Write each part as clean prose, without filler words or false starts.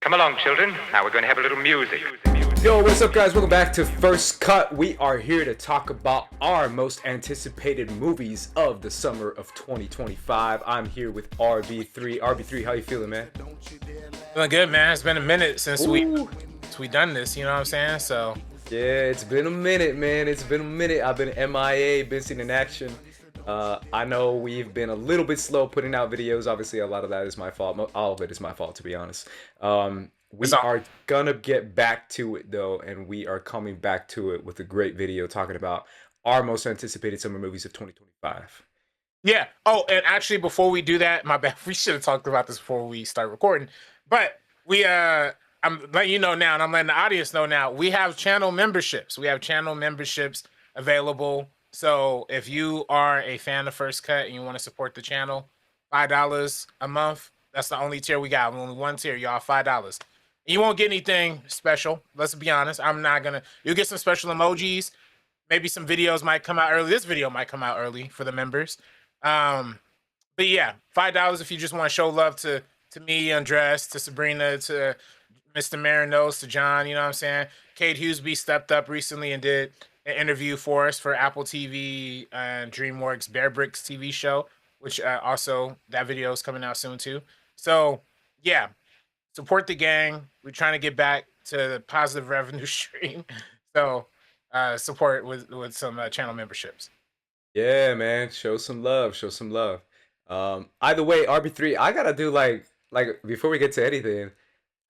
Come along, children. Now we're going to have a little music. Yo, what's up, guys? Welcome back to First Cut. We are here to talk about our most anticipated movies of the summer of 2025. I'm here with RB3. RB3, how you feeling, man? Feeling good, man. It's been a minute since we done this. You know what I'm saying? So yeah, it's been a minute, man. It's been a minute. I've been MIA, been seen in action. I know we've been a little bit slow putting out videos. Obviously, a lot of that is my fault. All of it is my fault, to be honest. We are gonna get back to it though, and we are coming back to it with a great video talking about our most anticipated summer movies of 2025. Yeah. Oh, and actually, before we do that, my bad. We should have talked about this before we start recording. But I'm letting you know now, and I'm letting the audience know now. We have channel memberships. We have channel memberships available. So if you are a fan of First Cut and you want to support the channel, $5 a month. That's the only tier we got. Only one tier, y'all. $5. You won't get anything special. Let's be honest. I'm not gonna. You'll get some special emojis. Maybe some videos might come out early. This video might come out early for the members. But yeah, $5 if you just want to show love to me, Andres, to Sabrina, to Mr. Marinos, to John. You know what I'm saying? Kate Hughesby stepped up recently and did an interview for us for Apple TV and DreamWorks Bear Bricks TV show, which also that video is coming out soon too. So yeah. Support the gang. We're trying to get back to the positive revenue stream. So support with some channel memberships. Yeah, man. Show some love. Show some love. Either way, RB3, I gotta do like before we get to anything,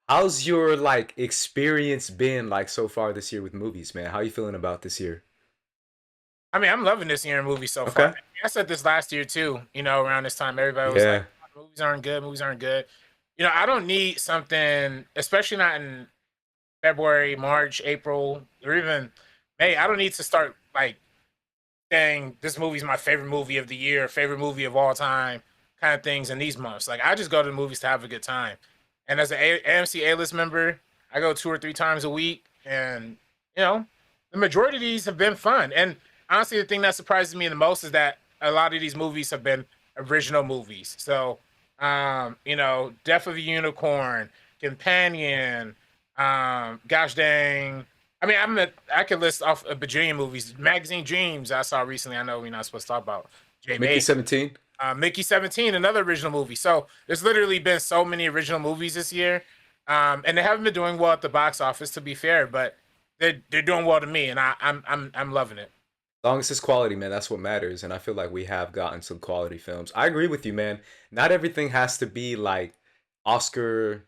how's your like experience been like so far this year with movies, man? How you feeling about this year? I mean, I'm loving this year in movies so Okay. far. I said this last year too. You know, around this time, everybody was like, Yeah. "Movies aren't good. Movies aren't good." You know, I don't need something, especially not in February, March, April, or even May. I don't need to start like saying this movie's my favorite movie of the year, favorite movie of all time, kind of things in these months. Like I just go to the movies to have a good time. And as an AMC A-list member, I go 2 or 3 times a week, and you know, the majority of these have been fun. And honestly, the thing that surprises me the most is that a lot of these movies have been original movies. So you know, Death of a Unicorn, Companion, gosh dang. I mean, I could list off a bajillion movies. Magazine Dreams I saw recently. I know we're not supposed to talk about Mickey 17. Mickey 17, another original movie. So there's literally been so many original movies this year. And they haven't been doing well at the box office, to be fair, but they're doing well to me, and I'm loving it. As long as it's quality, man, that's what matters. And I feel like we have gotten some quality films. I agree with you, man. Not everything has to be like Oscar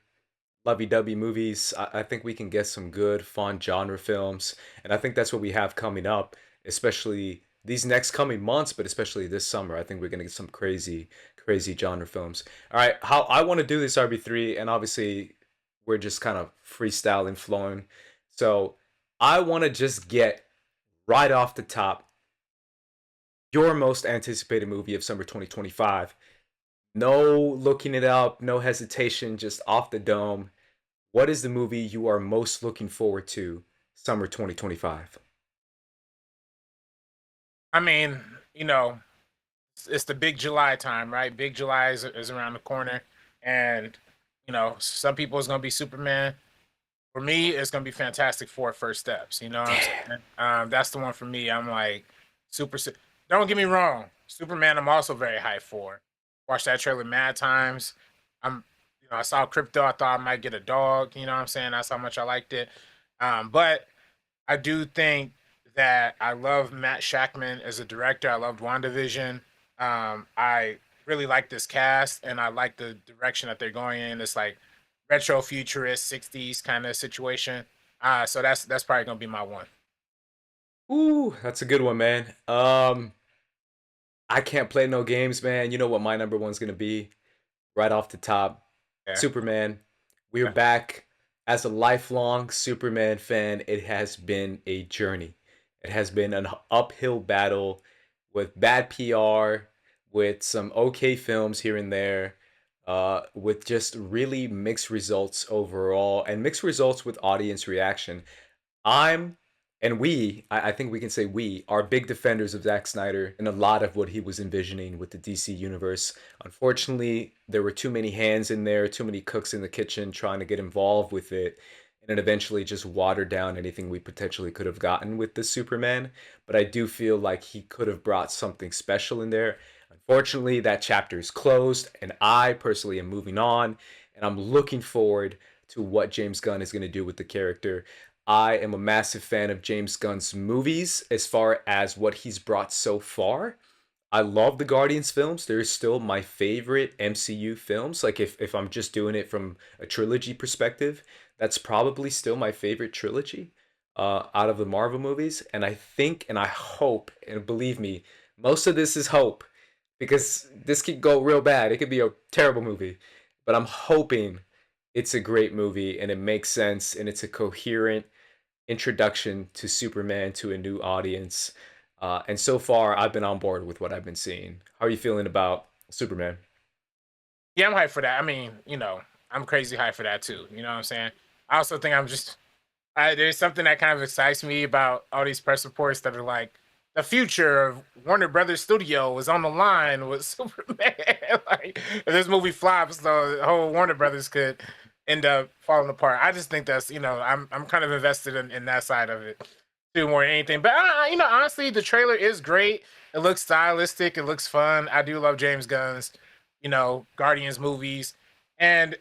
lovey-dovey movies. I think we can get some good, fun genre films. And I think that's what we have coming up, especially these next coming months, but especially this summer. I think we're going to get some crazy, crazy genre films. All right, how I want to do this RB3, and obviously we're just kind of freestyling, flowing. So I want to just get right off the top your most anticipated movie of summer 2025. No looking it up, no hesitation, just off the dome. What is the movie you are most looking forward to summer 2025? I mean, you know, it's the big July time, right? Big July is around the corner, and you know, some people it's gonna be Superman. For me, it's gonna be Fantastic Four: First Steps. You know what I'm saying? That's the one for me. I'm like super. Don't get me wrong, Superman. I'm also very hyped for. Watched that trailer mad times. I saw Crypto. I thought I might get a dog. You know what I'm saying? That's how much I liked it. But I do think that I love Matt Shackman as a director. I loved WandaVision. I really like this cast, and I like the direction that they're going in. It's like retro futurist 60s kind of situation. So that's probably gonna be my one. Ooh, that's a good one, man. I can't play no games, man. You know what my number one's gonna be? Right off the top, Yeah. Superman. We're back as a lifelong Superman fan. It has been a journey. It has been an uphill battle with bad PR, with some okay films here and there, with just really mixed results overall and mixed results with audience reaction. I'm And I think we can say we are big defenders of Zack Snyder and a lot of what he was envisioning with the DC universe. Unfortunately, there were too many hands in there, too many cooks in the kitchen trying to get involved with it, and it eventually just watered down anything we potentially could have gotten with the Superman. But I do feel like he could have brought something special in there. Unfortunately, that chapter is closed, and I personally am moving on, and I'm looking forward to what James Gunn is going to do with the character. I am a massive fan of James Gunn's movies as far as what he's brought so far. I love the Guardians films. They're still my favorite MCU films. Like if I'm just doing it from a trilogy perspective, that's probably still my favorite trilogy out of the Marvel movies. And I think and I hope, and believe me, most of this is hope because this could go real bad. It could be a terrible movie. But I'm hoping it's a great movie and it makes sense and it's a coherent introduction to Superman to a new audience. And so far, I've been on board with what I've been seeing. How are you feeling about Superman? Yeah, I'm hyped for that. I mean, I'm crazy hyped for that too. You know what I'm saying? I also think there's something that kind of excites me about all these press reports that are like the future of Warner Brothers Studio is on the line with Superman. Like, if this movie flops, the whole Warner Brothers could end up falling apart. I just think that's I'm kind of invested in that side of it too more than anything. But honestly, the trailer is great. It looks stylistic. It looks fun. I do love James Gunn's Guardians movies, and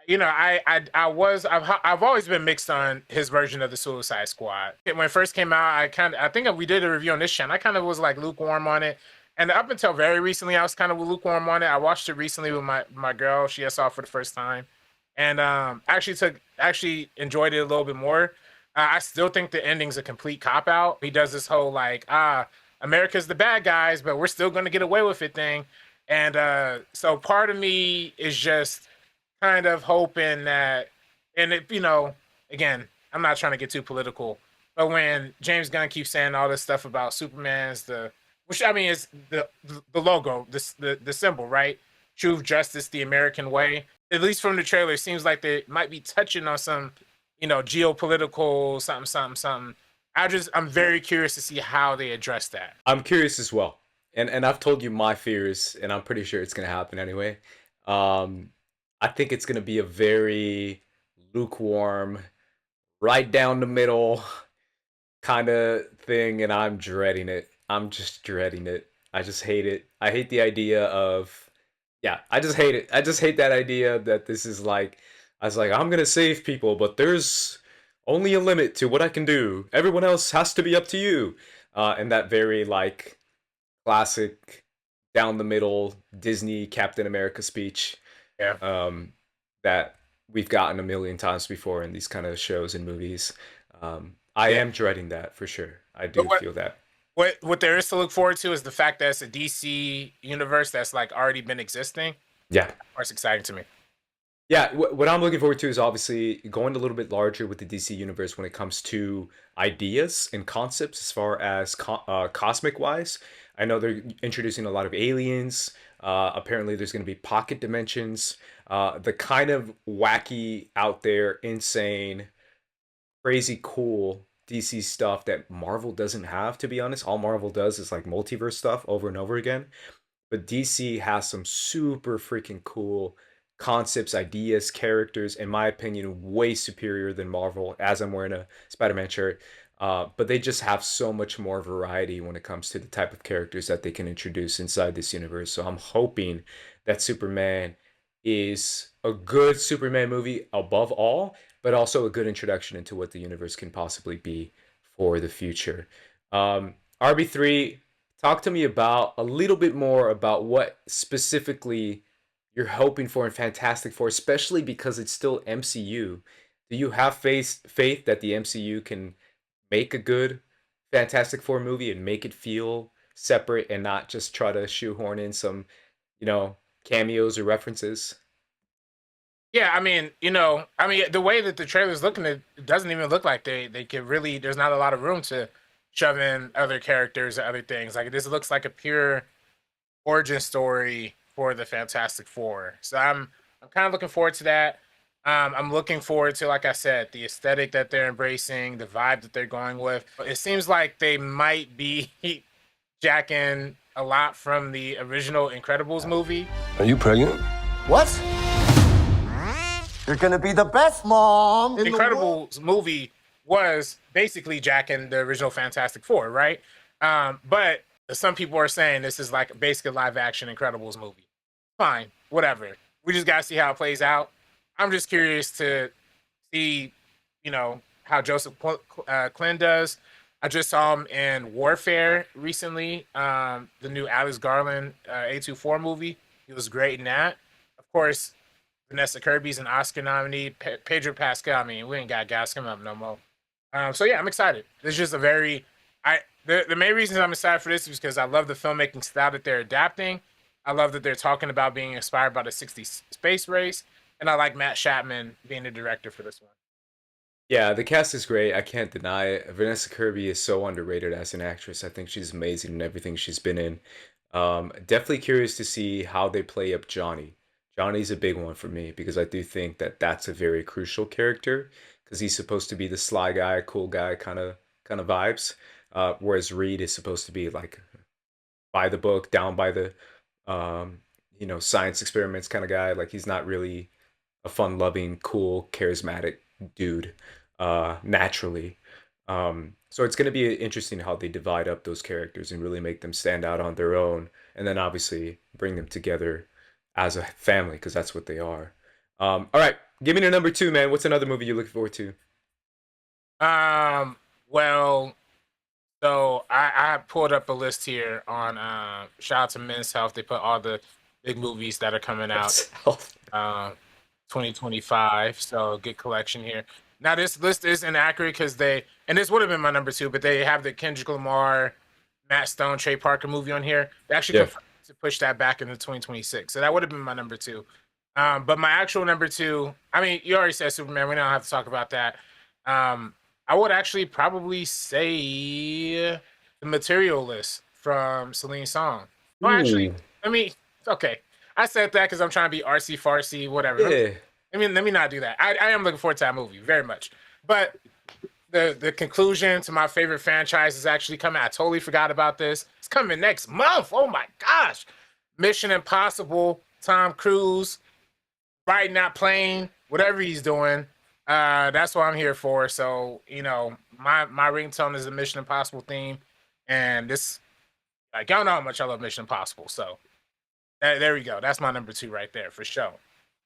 I've always been mixed on his version of the Suicide Squad. When it first came out, I think we did a review on this channel. I kind of was like lukewarm on it, and up until very recently, I was kind of lukewarm on it. I watched it recently with my girl. She saw it for the first time, and actually enjoyed it a little bit more. I still think the ending's a complete cop out. He does this whole like America's the bad guys, but we're still going to get away with it thing, and so part of me is just kind of hoping that, and again, I'm not trying to get too political, but when James Gunn keeps saying all this stuff about Superman's which I mean is the logo, the symbol, right? Truth, justice, the American way. At least from the trailer, it seems like they might be touching on some, geopolitical something, something, something. I'm very curious to see how they address that. I'm curious as well. And I've told you my fears, and I'm pretty sure it's gonna happen anyway. Um, I think it's gonna be a very lukewarm, right down the middle kind of thing, and I'm dreading it. I'm just dreading it. I just hate it. I hate the idea of, yeah, I just hate it. I just hate that idea that this is like, I was like, I'm gonna save people, but there's only a limit to what I can do. Everyone else has to be up to you. And that very like classic down the middle Disney Captain America speech Yeah. that we've gotten a million times before in these kind of shows and movies. I am dreading that for sure. I do feel that. What there is to look forward to is the fact that it's a DC universe that's like already been existing. Yeah. That's exciting to me. Yeah, what I'm looking forward to is obviously going a little bit larger with the DC universe when it comes to ideas and concepts as far as cosmic wise. I know they're introducing a lot of aliens. Apparently, there's going to be pocket dimensions. The kind of wacky, out there, insane, crazy cool DC stuff that Marvel doesn't have, to be honest. All Marvel does is like multiverse stuff over and over again. But DC has some super freaking cool concepts, ideas, characters, in my opinion, way superior than Marvel, as I'm wearing a Spider-Man shirt. But they just have so much more variety when it comes to the type of characters that they can introduce inside this universe. So I'm hoping that Superman is a good Superman movie above all, but also a good introduction into what the universe can possibly be for the future. RB3, talk to me about a little bit more about what specifically you're hoping for in Fantastic Four, especially because it's still MCU. Do you have faith that the MCU can make a good Fantastic Four movie and make it feel separate and not just try to shoehorn in some, cameos or references? Yeah, the way that the trailer's looking, it doesn't even look like they can really. There's not a lot of room to shove in other characters or other things. Like this looks like a pure origin story for the Fantastic Four. So I'm kind of looking forward to that. I'm looking forward to, like I said, the aesthetic that they're embracing, the vibe that they're going with. It seems like they might be jacking a lot from the original Incredibles movie. Are you pregnant? What? You're gonna be the best mom in the world. Incredibles movie was basically jacking the original Fantastic Four, right? But some people are saying this is like basically a live action Incredibles movie. Fine, whatever. We just gotta see how it plays out. I'm just curious to see, how Joseph Quinn does. I just saw him in Warfare recently, the new Alex Garland A24 movie. He was great in that. Of course, Vanessa Kirby's an Oscar nominee. Pedro Pascal. I mean, we ain't got gas coming up no more. So yeah, I'm excited. It's just the main reason I'm excited for this is because I love the filmmaking style that they're adapting. I love that they're talking about being inspired by the '60s space race, and I like Matt Chapman being the director for this one. Yeah, the cast is great. I can't deny it. Vanessa Kirby is so underrated as an actress. I think she's amazing in everything she's been in. Definitely curious to see how they play up Johnny. Johnny's a big one for me because I do think that that's a very crucial character because he's supposed to be the sly guy, cool guy kind of vibes, whereas Reed is supposed to be like by the book, down by the science experiments kind of guy. Like he's not really a fun-loving, cool, charismatic dude naturally. So it's going to be interesting how they divide up those characters and really make them stand out on their own, and then obviously bring them together as a family because that's what they are. All right, give me the number two, man. What's another movie you look forward to? Well, so I pulled up a list here on shout out to Men's Health. They put all the big movies that are coming out 2025. So good collection here. Now this list is inaccurate because and this would have been my number two, but they have the Kendrick Lamar, Matt Stone, Trey Parker movie on here. They actually confirmed to push that back into 2026. So that would have been my number two. But my actual number two, I mean, you already said Superman. We don't have to talk about that. I would actually probably say The Materialist from Celine Song. Well, actually, okay. I said that because I'm trying to be artsy fartsy, whatever. Yeah. Let me not do that. I am looking forward to that movie very much. But the conclusion to my favorite franchise is actually coming. I totally forgot about this. It's coming next month. Oh my gosh. Mission Impossible, Tom Cruise, riding that plane, whatever he's doing. That's what I'm here for. So, my ringtone is the Mission Impossible theme. And this, like, y'all know how much I love Mission Impossible. So there we go. That's my number two right there for sure.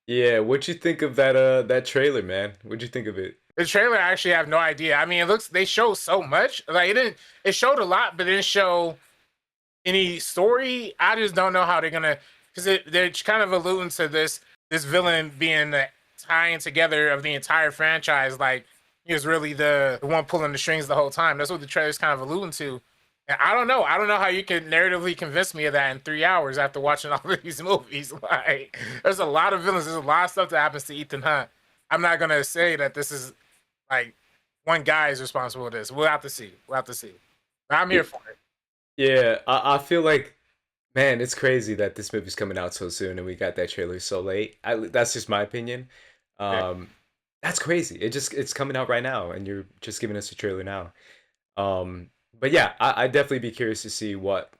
Yeah, what'd you think of that trailer, man? What'd you think of it? The trailer, I actually have no idea. I mean, they show so much. Like it showed a lot, but it didn't show any story. I just don't know how they're gonna, because they're kind of alluding to this villain being the tying together of the entire franchise. Like he was really the one pulling the strings the whole time. That's what the trailer's kind of alluding to. And I don't know how you can narratively convince me of that in 3 hours after watching all of these movies. Like, there's a lot of villains. There's a lot of stuff that happens to Ethan Hunt. I'm not gonna say that this is like one guy is responsible for this. We'll have to see. But I'm here for it. Yeah, I feel like, man, it's crazy that this movie's coming out so soon and we got that trailer so late. That's just my opinion. That's crazy. It's coming out right now, and you're just giving us a trailer now. But yeah, I'd definitely be curious to see what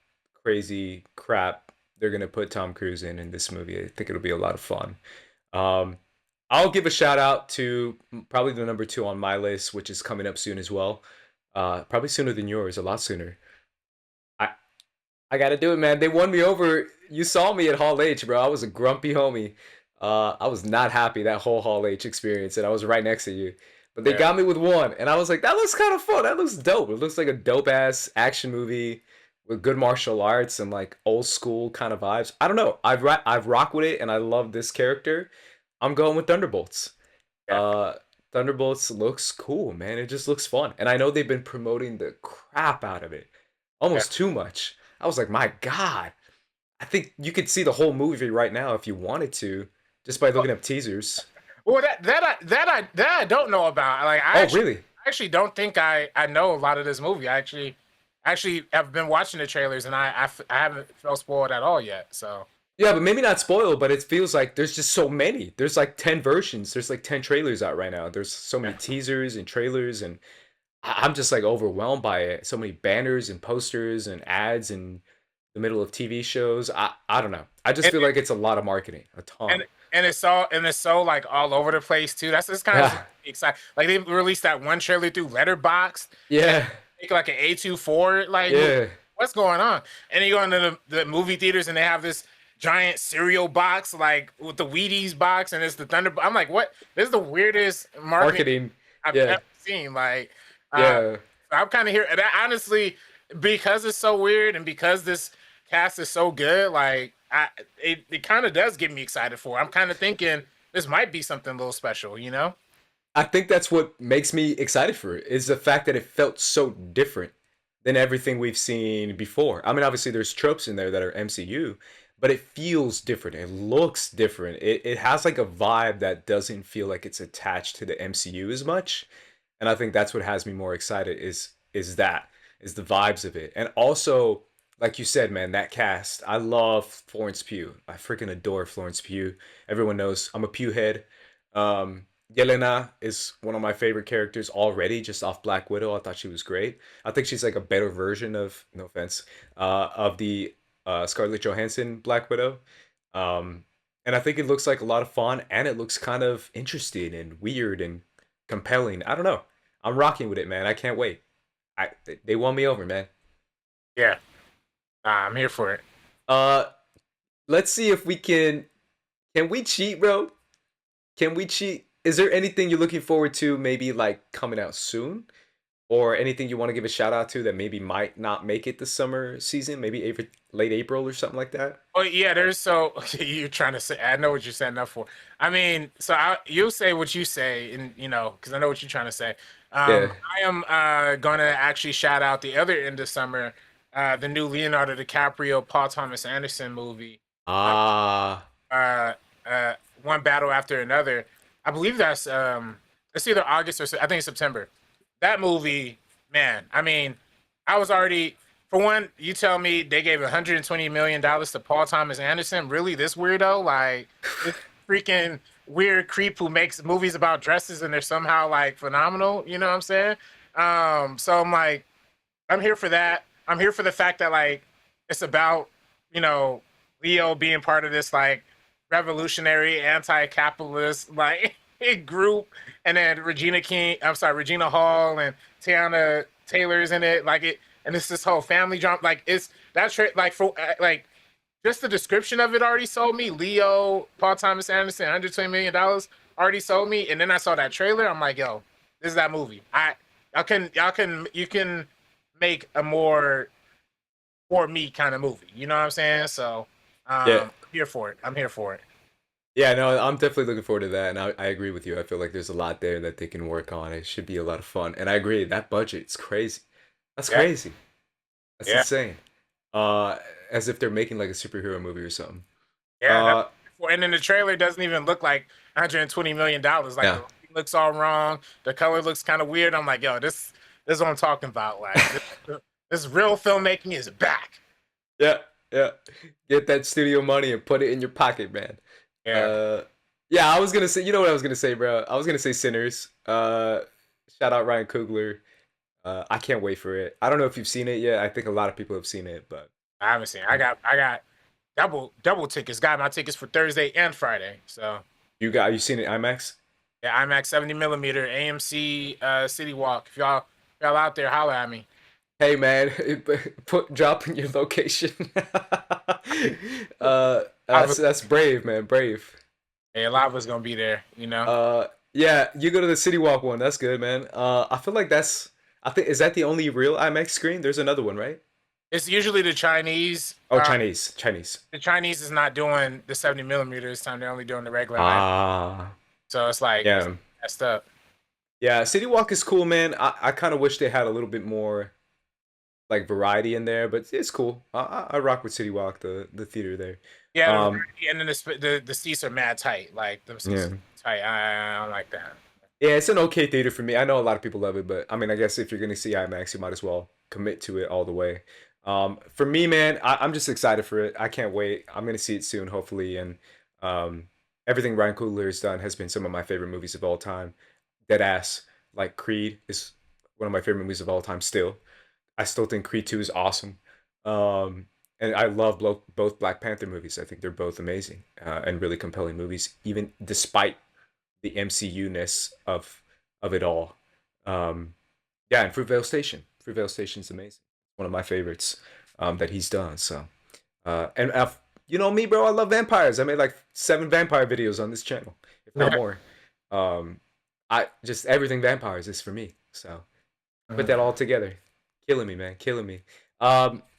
crazy crap they're gonna put Tom Cruise in this movie. I think it'll be a lot of fun. I'll give a shout out to probably the number two on my list, which is coming up soon as well. Probably sooner than yours, a lot sooner. I gotta do it, man. They won me over. You saw me at Hall H, bro. I was a grumpy homie. I was not happy that whole Hall H experience, and I was right next to you. But they got me with one, and I was like, that looks kind of fun. That looks dope. It looks like a dope-ass action movie with good martial arts and like old school kind of vibes. I don't know. I've rocked with it, and I love this character. I'm going with Thunderbolts. Thunderbolts looks cool, man. It just looks fun. And I know they've been promoting the crap out of it. Almost too much. I was like, my God. I think you could see the whole movie right now if you wanted to, just by looking up teasers. Well, that I don't know about. Like, really? I actually don't think I know a lot of this movie. I actually have been watching the trailers, and I haven't felt spoiled at all yet. So Yeah, but maybe not spoil, but it feels like there's just so many. There's like 10 versions. There's like 10 trailers out right now. There's so many teasers and trailers, and I'm just like overwhelmed by it. So many banners and posters and ads in the middle of TV shows. I don't know. I just And feel like it's a lot of marketing, a ton. and it's so like all over the place too. That's it's kind of Yeah. exciting. Like they released that one trailer through Letterboxd. Yeah. Make like an A24 like Yeah. what's going on? And you go into the movie theaters and they have this giant cereal box like with the Wheaties box and it's the Thunderbolt. I'm like, what? This is the weirdest marketing Marketing. I've Yeah. ever seen. Like, Yeah. I'm kind of here. And honestly, because it's so weird and because this cast is so good, like, it kind of does get me excited for. I'm kind of thinking this might be something a little special, you know? I think that's what makes me excited for it is the fact that it felt so different than everything we've seen before. I mean, obviously there's tropes in there that are MCU, but it feels different. It looks different. It has like a vibe that doesn't feel like it's attached to the MCU as much. And I think that's what has me more excited is the vibes of it. And also, like you said, man, that cast. I love Florence Pugh. I freaking adore Florence Pugh. Everyone knows I'm a Pugh head. Yelena is one of my favorite characters already, just off Black Widow. I thought she was great. I think she's like a better version of, no offense, of the Scarlett Johansson Black Widow. Um, and I think it looks like a lot of fun, and it looks kind of interesting and weird and compelling. I don't know. I'm rocking with it, man. I can't wait. They won me over, man. Yeah. I'm here for it. Uh, let's see if we can. Can we cheat, bro? Can we cheat? Is there anything you're looking forward to, maybe like coming out soon, or anything you want to give a shout out to that maybe might not make it this summer season, maybe late April or something like that? Oh yeah, there's so you're trying to say. I know what you're setting up for. I mean, so you say what you say, and you know, because I know what you're trying to say. Yeah. I am going to actually shout out the other end of summer, the new Leonardo DiCaprio, Paul Thomas Anderson movie, Ah, uh, One Battle After Another. I believe that's it's either August or I think it's September. That movie, man. I mean, I was already for one. You tell me they gave 120 million dollars to Paul Thomas Anderson. Really, this weirdo, like this freaking weird creep who makes movies about dresses and they're somehow like phenomenal. You know what I'm saying? So I'm like, I'm here for that. I'm here for the fact that like it's about you know Leo being part of this like revolutionary anti-capitalist like group, and then Regina Hall and Tiana Taylor's in it. Like it, and it's this whole family drama. Like it's like for like just the description of it already sold me. Leo, Paul Thomas Anderson, $120 million already sold me. And then I saw that trailer. I'm like, yo, this is that movie. You can make a more for me kind of movie. You know what I'm saying? So yeah. I'm here for it. I'm here for it. Yeah, no, I'm definitely looking forward to that, and I agree with you. I feel like there's a lot there that they can work on. It should be a lot of fun, and I agree that budget's crazy. That's Yeah. crazy. That's Yeah. insane. As if they're making like a superhero movie or something. Yeah. Uh, And then the trailer doesn't even look like $120 million. Like yeah, the lighting looks all wrong. The color looks kind of weird. I'm like, yo, this is what I'm talking about. Like this real filmmaking is back. yeah, yeah. Get that studio money and put it in your pocket, man. Yeah. Yeah, I was gonna say, you know what I was gonna say, bro? I was gonna say Sinners. Shout out Ryan Coogler. I can't wait for it. I don't know if you've seen it yet. I think a lot of people have seen it, but I haven't seen it. I got double tickets. Got my tickets for Thursday and Friday. So you seen it IMAX? yeah, IMAX 70 millimeter AMC City Walk. If y'all out there, holler at me. Hey man, drop in your location. That's brave, man. Brave. Hey, a lot of us gonna be there. You know. Yeah, you go to the City Walk one. That's good, man. I feel like I think is that the only real IMAX screen? There's another one, right? It's usually the Chinese. Oh, Chinese. The Chinese is not doing the 70 millimeter this time. They're only doing the regular. Ah, So it's like yeah, messed up. yeah. City Walk is cool, man. I kind of wish they had a little bit more like variety in there, but it's cool. I rock with City Walk, the theater there. Yeah, and then the seats are mad tight. Like the seats Yeah. are tight. I don't like that. Yeah, it's an okay theater for me. I know a lot of people love it, but I mean, I guess if you're gonna see IMAX, you might as well commit to it all the way. For me, man, I'm just excited for it. I can't wait. I'm gonna see it soon, hopefully. And um, everything Ryan Coogler has done has been some of my favorite movies of all time. Dead ass, like Creed is one of my favorite movies of all time. Still, I still think Creed 2 is awesome. And I love both Black Panther movies. I think they're both amazing and really compelling movies, even despite the MCU ness of it all. Um, yeah, and Fruitvale Station. Fruitvale Station's amazing. One of my favorites that he's done. So, and you know me, bro. I love vampires. I made like 7 vampire videos on this channel, if not more. I just everything vampires is for me. So, put that all together. Killing me, man. Killing me.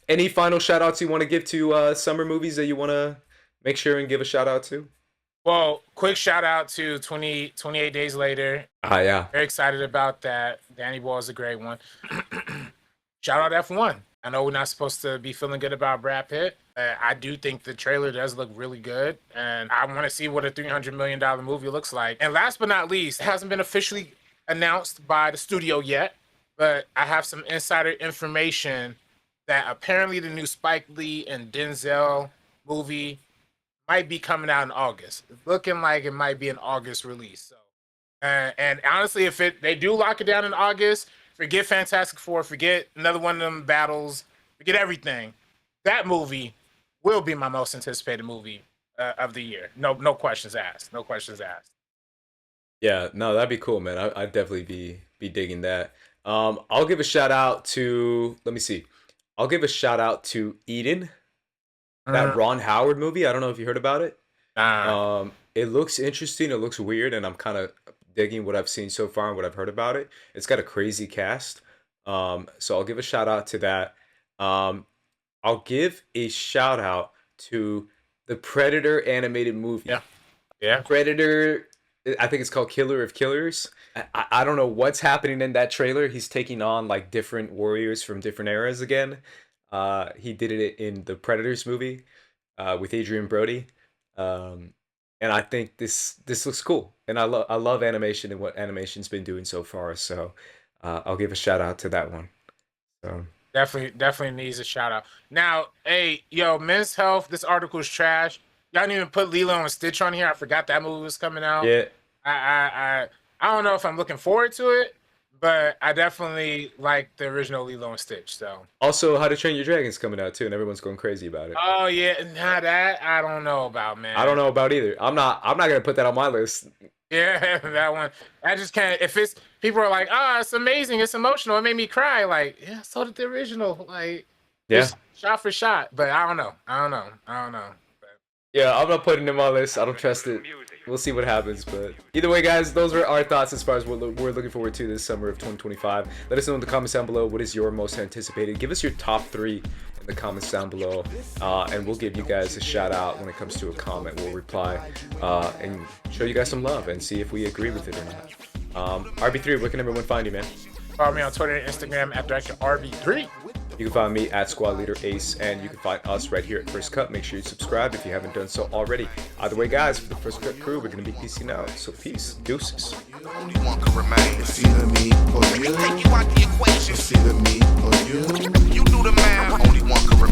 Any final shout outs you want to give to summer movies that you want to make sure and give a shout out to? Well, quick shout out to 28 Days Later. Ah, yeah. Very excited about that. Danny Boyle is a great one. Shout out F1. I know we're not supposed to be feeling good about Brad Pitt. I do think the trailer does look really good, and I want to see what a $300 million movie looks like. And last but not least, it hasn't been officially announced by the studio yet, but I have some insider information that apparently the new Spike Lee and Denzel movie might be coming out in August. It's looking like it might be an August release. So, and honestly, if they do lock it down in August, forget Fantastic Four, forget another one of them battles, forget everything. That movie will be my most anticipated movie of the year. No questions asked. No questions asked. Yeah, no, that'd be cool, man. I'd definitely be digging that. I'll give a shout out to. Let me see. I'll give a shout out to Eden, that Ron Howard movie. I don't know if you heard about it. It looks interesting. It looks weird, and I'm kind of digging what I've seen so far and what I've heard about it. It's got a crazy cast. So I'll give a shout out to that. I'll give a shout out to the Predator animated movie. Yeah. Predator, I think it's called Killer of Killers. I don't know what's happening in that trailer. He's taking on like different warriors from different eras again. He did it in the Predators movie with Adrian Brody. And I think this looks cool. And I love animation and what animation's been doing so far. So I'll give a shout out to that one. So Definitely needs a shout out. Now, hey, yo, Men's Health, this article is trash. Y'all didn't even put Lilo and Stitch on here. I forgot that movie was coming out. yeah. I don't know if I'm looking forward to it, but I definitely like the original Lilo and Stitch. So Also, How to Train Your Dragon's coming out too, and everyone's going crazy about it. oh yeah, nah, that I don't know about, man. I don't know about either. I'm not gonna put that on my list. Yeah, that one. I just can't. If it's people are like, oh, it's amazing, it's emotional, it made me cry. Like, yeah, so did the original. Like, Yeah. just shot for shot. But I don't know. But, Yeah, I'm not putting it on my list. I don't trust it. We'll see what happens, but either way, guys, those are our thoughts as far as what we're looking forward to this summer of 2025. Let us know in the comments down below what is your most anticipated. Give us your top 3 in the comments down below, and we'll give you guys a shout out when it comes to a comment. We'll reply and show you guys some love and see if we agree with it or not. RB3, where can everyone find you, man? follow me on Twitter and Instagram at Director RB3. You can find me at Squad Leader Ace, and you can find us right here at First Cut. Make sure you subscribe if you haven't done so already. Either way, guys, for the First Cut crew, we're going to be peacing out. So peace. Deuces. Only one can remain. It's either me or Let me you. take you out the equation. It's either me or you. You do the math. Only one can remain.